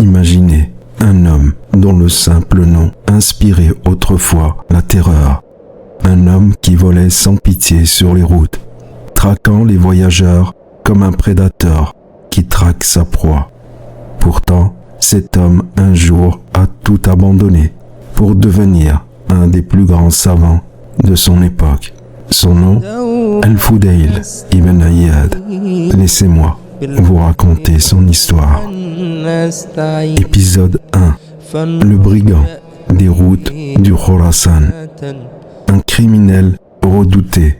Imaginez un homme dont le simple nom inspirait autrefois la terreur. Un homme qui volait sans pitié sur les routes, traquant les voyageurs comme un prédateur qui traque sa proie. Pourtant, cet homme un jour a tout abandonné pour devenir un des plus grands savants de son époque. Son nom, Al-Fudayl ibn Iyad. Laissez-moi vous raconter son histoire. Épisode 1. Le brigand des routes du Khorasan. Un criminel redouté.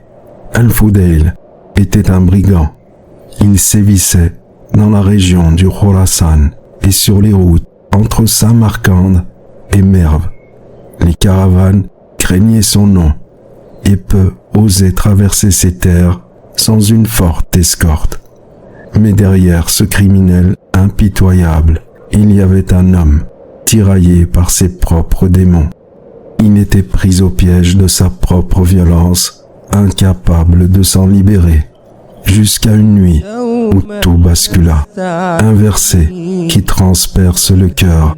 Al-Fudayl était un brigand. Il sévissait dans la région du Khorasan et sur les routes entre Samarcande et Merv. Les caravanes craignaient son nom et peu osaient traverser ces terres sans une forte escorte. Mais derrière ce criminel impitoyable, il y avait un homme tiraillé par ses propres démons. Il était pris au piège de sa propre violence, incapable de s'en libérer, jusqu'à une nuit où tout bascula. Un verset qui transperce le cœur.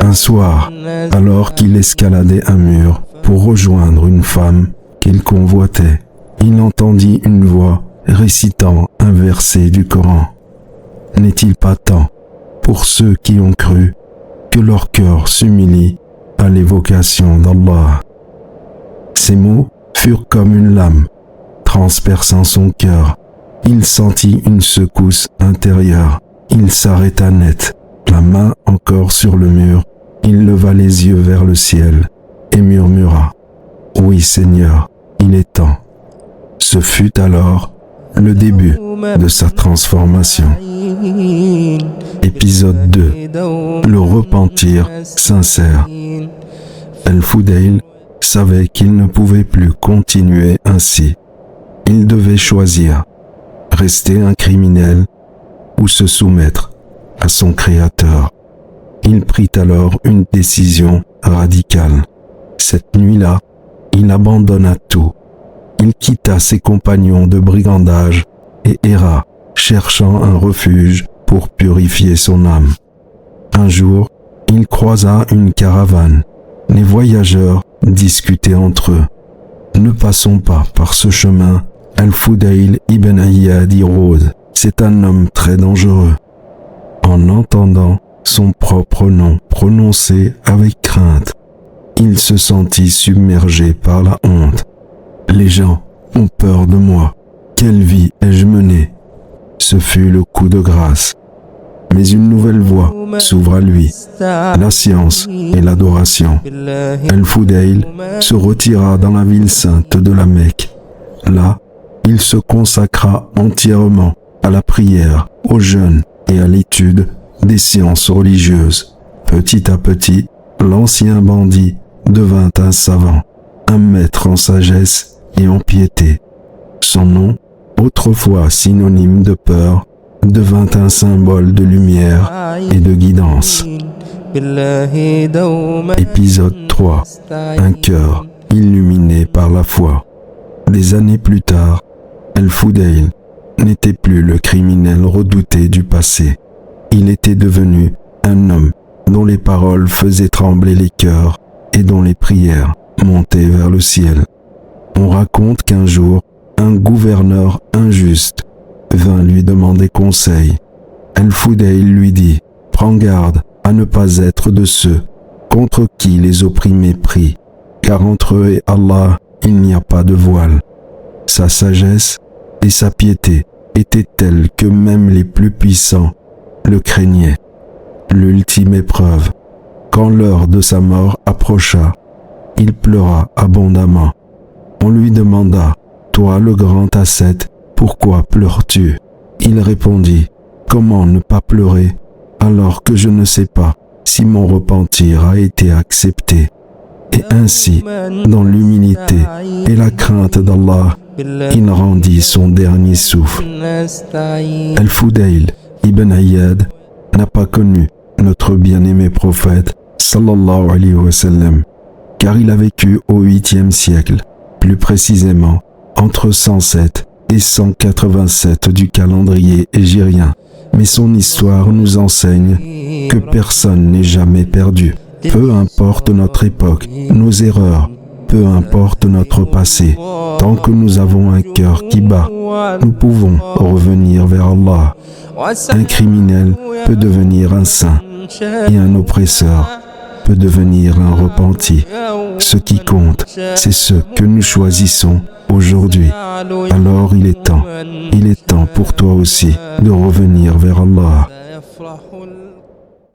Un soir, alors qu'il escaladait un mur pour rejoindre une femme qu'il convoitait, il entendit une voix récitant un verset du Coran. N'est-il pas temps, pour ceux qui ont cru, que leur cœur s'humilie à l'évocation d'Allah? Ces mots furent comme une lame, transperçant son cœur. Il sentit une secousse intérieure. Il s'arrêta net, la main encore sur le mur. Il leva les yeux vers le ciel et murmura « Oui Seigneur, il est temps ». Ce fut alors le début de sa transformation. Épisode 2. Le repentir sincère. Al-Fudayl savait qu'il ne pouvait plus continuer ainsi. Il devait choisir, rester un criminel ou se soumettre à son Créateur. Il prit alors une décision radicale. Cette nuit-là, il abandonna tout. Il quitta ses compagnons de brigandage et erra, cherchant un refuge pour purifier son âme. Un jour, il croisa une caravane. Les voyageurs discutaient entre eux. « Ne passons pas par ce chemin. Al-Fudayl ibn Iyad y rôde. C'est un homme très dangereux. » En entendant son propre nom prononcé avec crainte, il se sentit submergé par la honte. « Les gens ont peur de moi. Quelle vie ai-je menée ?» Ce fut le coup de grâce. Mais une nouvelle voie s'ouvre à lui, la science et l'adoration. Al-Fudayl se retira dans la ville sainte de la Mecque. Là, il se consacra entièrement à la prière, au jeûne et à l'étude des sciences religieuses. Petit à petit, l'ancien bandit devint un savant, un maître en sagesse et en piété. Son nom, autrefois synonyme de peur, devint un symbole de lumière et de guidance. Épisode 3. Un cœur illuminé par la foi. Des années plus tard, Al-Fudayl n'était plus le criminel redouté du passé. Il était devenu un homme dont les paroles faisaient trembler les cœurs et dont les prières montaient vers le ciel. On raconte qu'un jour, un gouverneur injuste vint lui demander conseil. Al-Fudayl lui dit « Prends garde à ne pas être de ceux contre qui les opprimés prient, car entre eux et Allah, il n'y a pas de voile. » Sa sagesse et sa piété étaient telles que même les plus puissants le craignaient. L'ultime épreuve, quand l'heure de sa mort approcha, il pleura abondamment. On lui demanda « Toi le grand ascète, pourquoi pleures-tu » Il répondit « Comment ne pas pleurer alors que je ne sais pas si mon repentir a été accepté ?» Et ainsi, dans l'humilité et la crainte d'Allah, il rendit son dernier souffle. Al-Fudayl ibn Iyad n'a pas connu notre bien-aimé prophète sallallahu alayhi wa sallam, car il a vécu au 8e siècle, plus précisément entre 107 et 187 du calendrier hégirien. Mais son histoire nous enseigne que personne n'est jamais perdu. Peu importe notre époque, nos erreurs, peu importe notre passé, tant que nous avons un cœur qui bat, nous pouvons revenir vers Allah. Un criminel peut devenir un saint et un oppresseur peut devenir un repenti. Ce qui compte, c'est ce que nous choisissons aujourd'hui. Alors il est temps pour toi aussi de revenir vers Allah.